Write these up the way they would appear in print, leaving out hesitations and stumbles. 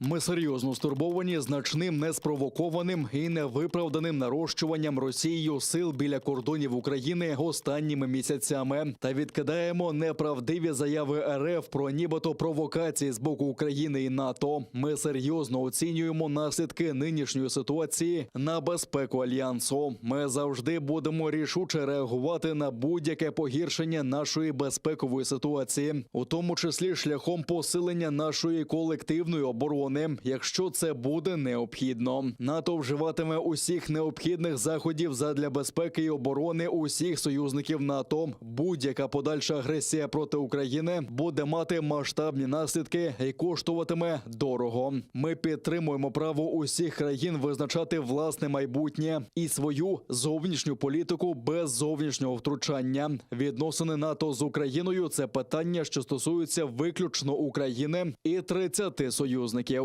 Ми серйозно стурбовані значним неспровокованим і невиправданим нарощуванням Росією сил біля кордонів України останніми місяцями та відкидаємо неправдиві заяви РФ про нібито провокації з боку України і НАТО. Ми серйозно оцінюємо наслідки нинішньої ситуації на безпеку Альянсу. Ми завжди будемо рішуче реагувати на будь-яке погіршення нашої безпекової ситуації, у тому числі шляхом посилення нашої колективної оборони, якщо це буде необхідно. НАТО вживатиме усіх необхідних заходів задля безпеки і оборони усіх союзників НАТО. Будь-яка подальша агресія проти України буде мати масштабні наслідки і коштуватиме дорого. Ми підтримуємо право усіх країн визначати власне майбутнє і свою зовнішню політику без зовнішнього втручання. Відносини НАТО з Україною – це питання, що стосуються виключно України і 30 союзників.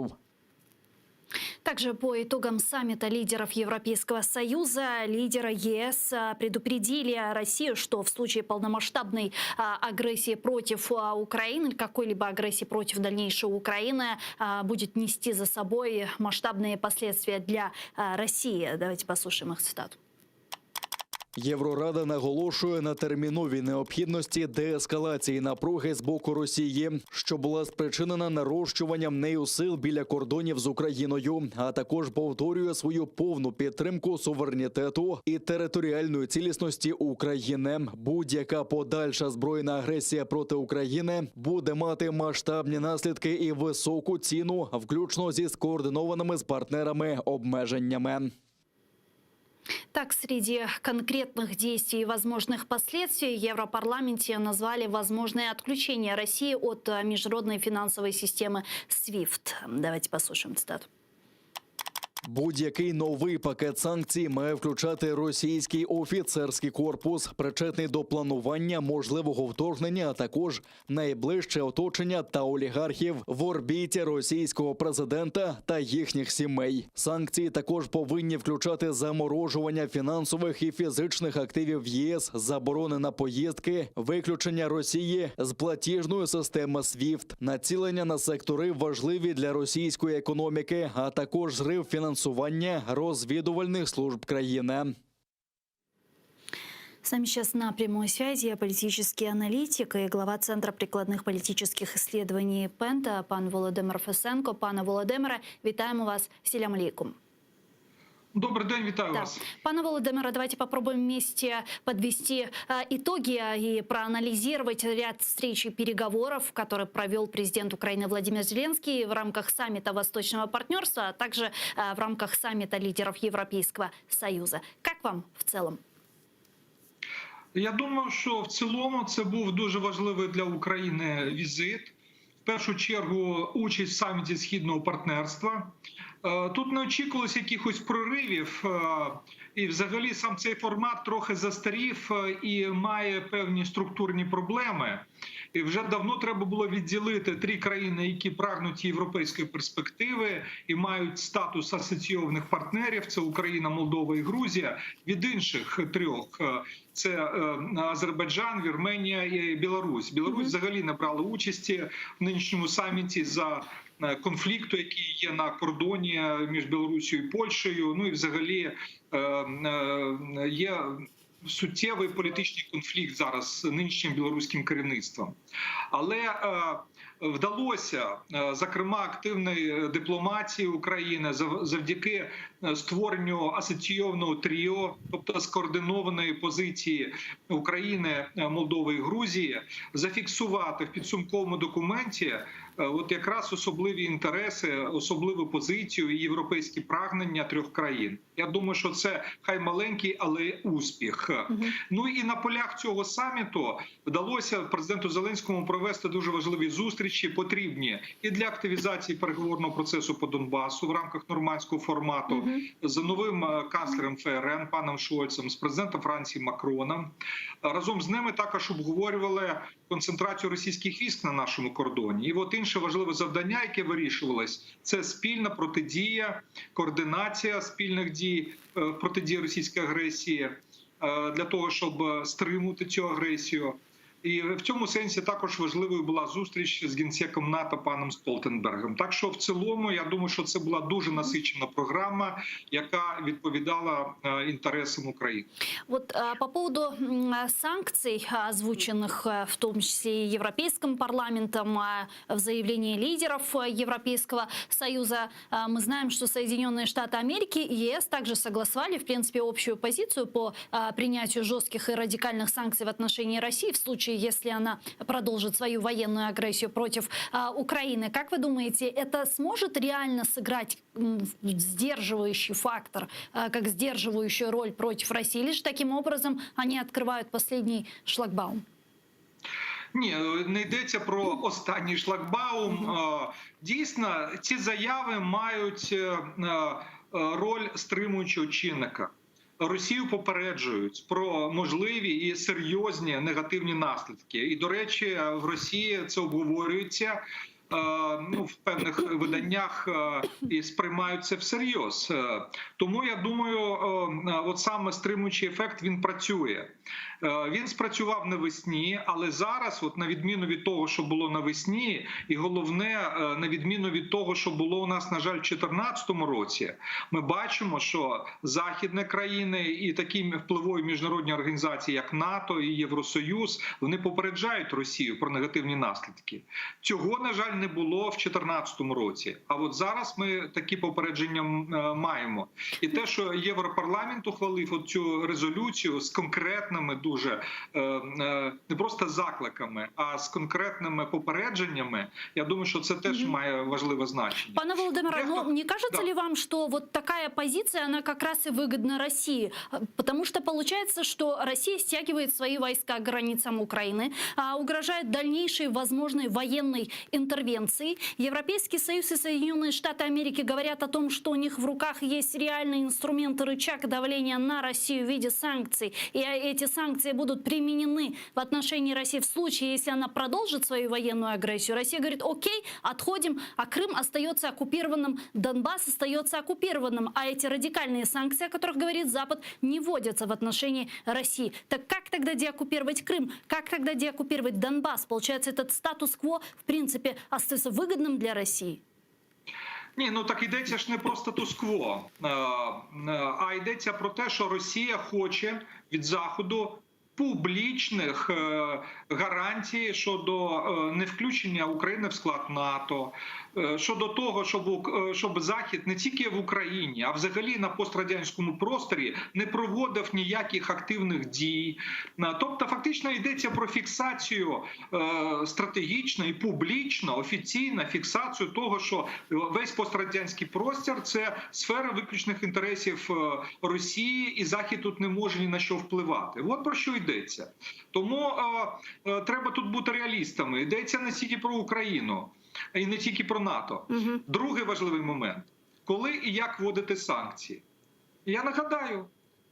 Также по итогам саммита лидеров Европейского Союза, лидеры ЕС предупредили Россию, что в случае полномасштабной агрессии против Украины или какой-либо агрессии против дальнейшей Украины будет нести за собой масштабные последствия для России. Давайте послушаем их цитату. Єврорада наголошує на терміновій необхідності деескалації напруги з боку Росії, що була спричинена нарощуванням нею сил біля кордонів з Україною, а також повторює свою повну підтримку суверенітету і територіальної цілісності України. Будь-яка подальша збройна агресія проти України буде мати масштабні наслідки і високу ціну, включно зі скоординованими з партнерами обмеженнями. Так, среди конкретных действий и возможных последствий в Европарламенте назвали возможное отключение России от международной финансовой системы SWIFT. Давайте послушаем цитату. Будь-який новий пакет санкцій має включати російський офіцерський корпус, причетний до планування можливого вторгнення, а також найближче оточення та олігархів в орбіті російського президента та їхніх сімей. Санкції також повинні включати заморожування фінансових і фізичних активів в ЄС, заборони на поїздки, виключення Росії з платіжної системи SWIFT, націлення на сектори важливі для російської економіки, а також зрив фінансування розвідувальних служб країни. С нами сейчас на прямой связи политический аналитик и глава Центра прикладных политических исследований ПЕНТа пан Володимир Фесенко. Пане Володимире, вітаємо вас. Селям алейкум. Добрый день, витаю вас. Пане Володимире, давайте попробуем вместе подвести итоги и проанализировать ряд встреч и переговоров, которые провел президент Украины Владимир Зеленский в рамках саммита Восточного партнерства, а также в рамках саммита лидеров Европейского Союза. Как вам в целом? Я думаю, що в цілому це був дуже важливий для України візит. В першу чергу участь в саміті Східного партнерства. Тут не очікувалося якихось проривів, і взагалі сам цей формат трохи застарів і має певні структурні проблеми. І вже давно треба було відділити 3 країни, які прагнуть європейської перспективи і мають статус асоційованих партнерів – це Україна, Молдова і Грузія, від інших 3 – це Азербайджан, Вірменія і Білорусь. Білорусь взагалі не брала участі в нинішньому саміті за конфлікту, який є на кордоні між Білорусією і Польщею. Ну і взагалі є суттєвий політичний конфлікт зараз з нинішнім білоруським керівництвом. Але вдалося, зокрема, активної дипломатії України завдяки створенню асоційованого тріо, тобто скоординованої позиції України, Молдови і Грузії, зафіксувати в підсумковому документі от якраз особливі інтереси, особливу позицію і європейські прагнення 3 країн. Я думаю, що це хай маленький, але успіх. Ну і на полях цього саміту вдалося президенту Зеленському провести дуже важливі зустрічі, потрібні і для активізації переговорного процесу по Донбасу в рамках нормандського формату, з новим канцлером ФРН паном Шольцем, з президентом Франції Макроном. Разом з ними також обговорювали концентрацію російських військ на нашому кордоні. І от інше важливе завдання, яке вирішувалось, це спільна протидія, координація спільних дій, протидії російській агресії, для того, щоб стримувати цю агресію. І в цьому сенсі також важливою була зустріч з генсеком НАТО паном Столтенбергом. Так що в цілому, я думаю, що це була дуже насичена програма, яка відповідала интересам Украины. Вот по поводу санкций, озвученных в том числе и Европейским парламентом, в заявлении лидеров Европейского Союза, мы знаем, что Соединенные Штаты Америки и ЕС также согласовали, в принципе, общую позицию по принятию жестких и радикальных санкций в отношении России в случае, если она продолжит свою военную агрессию против Украины. Как вы думаете, это сможет реально сыграть сдерживающий фактор, как сдерживающую роль против России, или же таким образом они открывают последний шлагбаум? Ні, не йдеться про останній шлагбаум. Дійсно, ці заяви мають роль стримуючого чинника. Росію попереджують про можливі і серйозні негативні наслідки. І, до речі, в Росії це обговорюється в певних виданнях і сприймають це всерйоз. Тому, я думаю, от саме стримуючий ефект, він працює. Він спрацював навесні, але зараз, от на відміну від того, що було навесні, і головне, на відміну від того, що було у нас, на жаль, в 2014 році, ми бачимо, що західні країни і такі впливові міжнародні організації, як НАТО і Євросоюз, вони попереджають Росію про негативні наслідки. Цього, на жаль, не було в 2014 році. А от зараз ми такі попередження маємо. І те, що Європарламент ухвалив оцю резолюцію з конкретними дуже, не просто закликами, а з конкретними попередженнями, я думаю, что это теж має важливе значение. Пане Володимире, но не кажется ли вам, что вот такая позиция, она как раз и выгодна России? Потому что получается, что Россия стягивает свои войска к границам Украины, угрожает дальнейшей возможной военной интервенции. Европейский Союз и Соединенные Штаты Америки говорят о том, что у них в руках есть реальный инструмент и рычаг давления на Россию в виде санкций. И эти санкции будут применены в отношении России в случае, если она продолжит свою военную агрессию. Россия говорит: окей, отходим, а Крым остается оккупированным, Донбасс остается оккупированным. А эти радикальные санкции, о которых говорит Запад, не вводятся в отношении России. Так как тогда деоккупировать Крым? Как тогда деоккупировать Донбасс? Получается, этот статус-кво, в принципе, остается выгодным для России? Ні, ну так йдеться ж не про статус-кво, а йдеться про те, що Росія хоче від Заходу публічних гарантій щодо невключення України в склад НАТО, щодо того, щоб Захід не тільки в Україні, а взагалі на пострадянському просторі не проводив ніяких активних дій. Тобто фактично йдеться про фіксацію стратегічну і публічно, офіційну фіксацію того, що весь пострадянський простір – це сфера виключних інтересів Росії, і Захід тут не може ні на що впливати. От про що йдеться. Тому треба тут бути реалістами. Йдеться не тільки про Україну, і не тільки про НАТО. Другий важливий момент. Коли і як вводити санкції? Я нагадаю,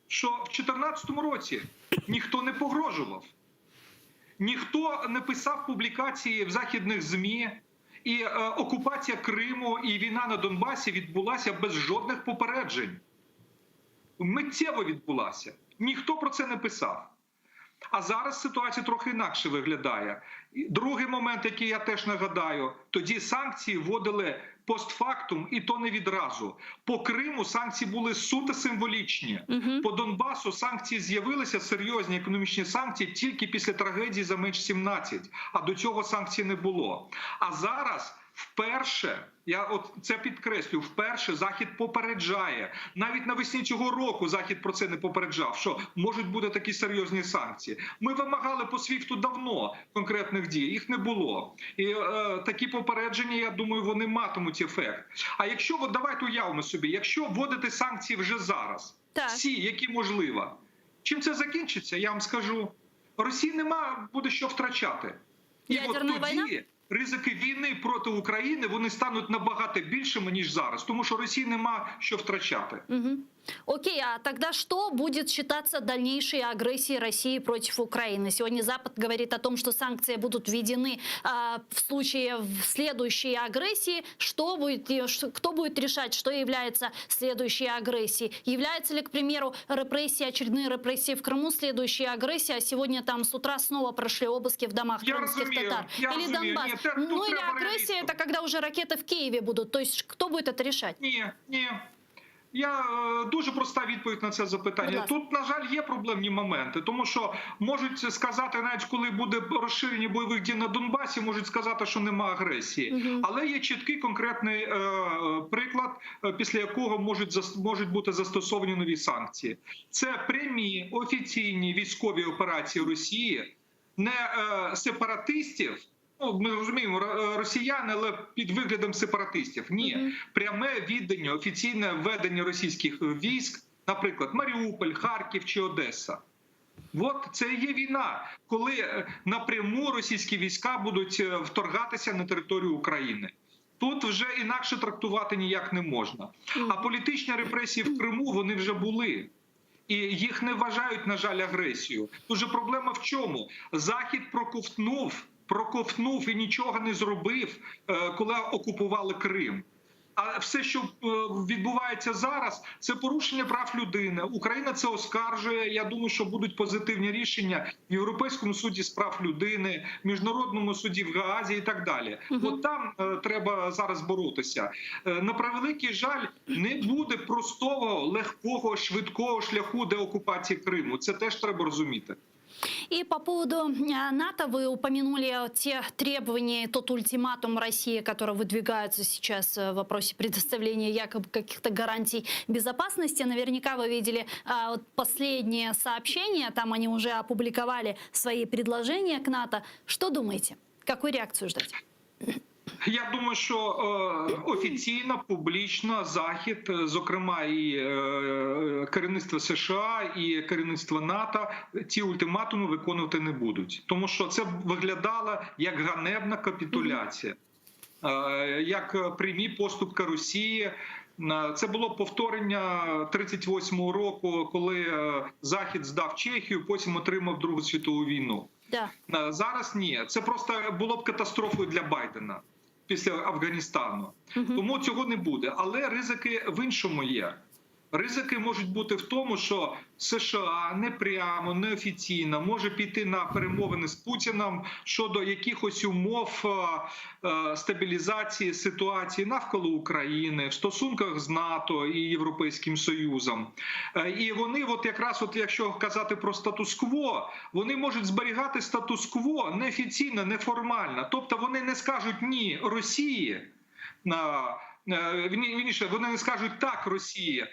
що в 2014 році ніхто не погрожував. Ніхто не писав публікації в західних ЗМІ, і окупація Криму і війна на Донбасі відбулася без жодних попереджень. Миттєво відбулася. Ніхто про це не писав. А зараз ситуація трохи інакше виглядає. Другий момент, який я теж нагадаю, тоді санкції вводили постфактум, і то не відразу. По Криму санкції були суто символічні. По Донбасу санкції з'явилися, серйозні економічні санкції, тільки після трагедії за Меч-17. А до цього санкцій не було. А зараз вперше, я от це підкреслю, вперше Захід попереджає. Навіть навесні цього року Захід про це не попереджав, що можуть бути такі серйозні санкції. Ми вимагали по СВІФТу давно конкретних дій, їх не було. І такі попередження, я думаю, вони матимуть ефект. А якщо, от давайте уявимо собі, якщо вводити санкції вже зараз, всі, які можливо, чим це закінчиться, я вам скажу, Росії буде що втрачати. І ядерна війна? Ризики війни проти України, вони стануть набагато більшими, ніж зараз. Тому що Росії нема що втрачати. Окей, а тогда что будет считаться дальнейшей агрессией России против Украины? Сегодня Запад говорит о том, что санкции будут введены в случае следующей агрессии. Кто будет решать, что является следующей агрессией? Является ли, к примеру, очередные репрессии в Крыму следующей агрессией, а сегодня там с утра снова прошли обыски в домах крымских татар? Или Донбасс? Ну или агрессия, это когда уже ракеты в Киеве будут. То есть кто будет это решать? Ні. Я дуже проста відповідь на це запитання. Тут, на жаль, є проблемні моменти, тому що можуть сказати, навіть коли буде розширення бойових дій на Донбасі, можуть сказати, що нема агресії. Але є чіткий конкретний приклад, після якого можуть бути застосовані нові санкції. Це прямі офіційні військові операції Росії, не сепаратистів. Ми розуміємо, росіяни, але під виглядом сепаратистів. Ні, пряме віддання, офіційне введення російських військ, наприклад, Маріуполь, Харків чи Одеса. От це і є війна, коли напряму російські війська будуть вторгатися на територію України. Тут вже інакше трактувати ніяк не можна. А політичні репресії в Криму, вони вже були. І їх не вважають, на жаль, агресією. Тут же проблема в чому? Захід проковтнув і нічого не зробив, коли окупували Крим. А все, що відбувається зараз, це порушення прав людини. Україна це оскаржує. Я думаю, що будуть позитивні рішення в Європейському суді з прав людини, в Міжнародному суді в Гаазі і так далі. От там треба зараз боротися. На превеликий жаль, не буде простого, легкого, швидкого шляху деокупації Криму. Це теж треба розуміти. И по поводу НАТО вы упомянули те требования, тот ультиматум России, который выдвигается сейчас в вопросе предоставления якобы каких-то гарантий безопасности. Наверняка вы видели последние сообщения, там они уже опубликовали свои предложения к НАТО. Что думаете? Какую реакцию ждать? Я думаю, що офіційно, публічно Захід, зокрема і керівництво США, і керівництво НАТО, ці ультиматуми виконувати не будуть. Тому що це виглядало як ганебна капітуляція, як прямі поступки Росії. Це було повторення 38-го року, коли Захід здав Чехію, потім отримав Другу світову війну. Да. Зараз ні. Це просто було б катастрофою для Байдена після Афганістану. Тому цього не буде. Але ризики в іншому є. Ризики можуть бути в тому, що США непрямо, неофіційно може піти на перемовини з Путіним щодо якихось умов стабілізації ситуації навколо України, в стосунках з НАТО і Європейським Союзом. І вони, якщо казати про статус-кво, вони можуть зберігати статус-кво неофіційно, неформально. Тобто вони не скажуть «ні» Росії, вони не скажуть «так» Росії,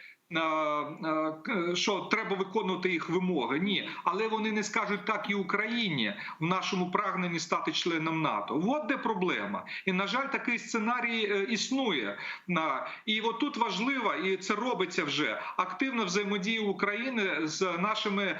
що треба виконувати їх вимоги. Ні. Але вони не скажуть так і Україні в нашому прагненні стати членом НАТО. От де проблема. І, на жаль, такий сценарій існує. І от тут важливо, і це робиться вже, активна взаємодія України з нашими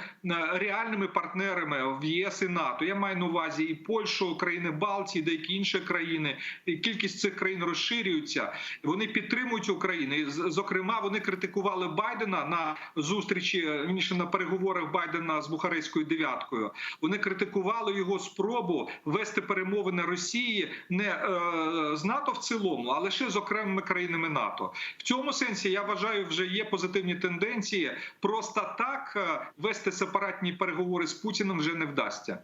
реальними партнерами в ЄС і НАТО. Я маю на увазі і Польщу, країни Балтії, деякі інші країни. І кількість цих країн розширюється. Вони підтримують Україну. І, зокрема, вони критикували Байдена на зустрічі, на переговорах Байдена з Бухарестською дев'яткою. Вони критикували його спробу вести перемовини Росії не з НАТО в цілому, а лише з окремими країнами НАТО. В цьому сенсі, я вважаю, вже є позитивні тенденції. Просто так вести сепаратні переговори з Путіним вже не вдасться.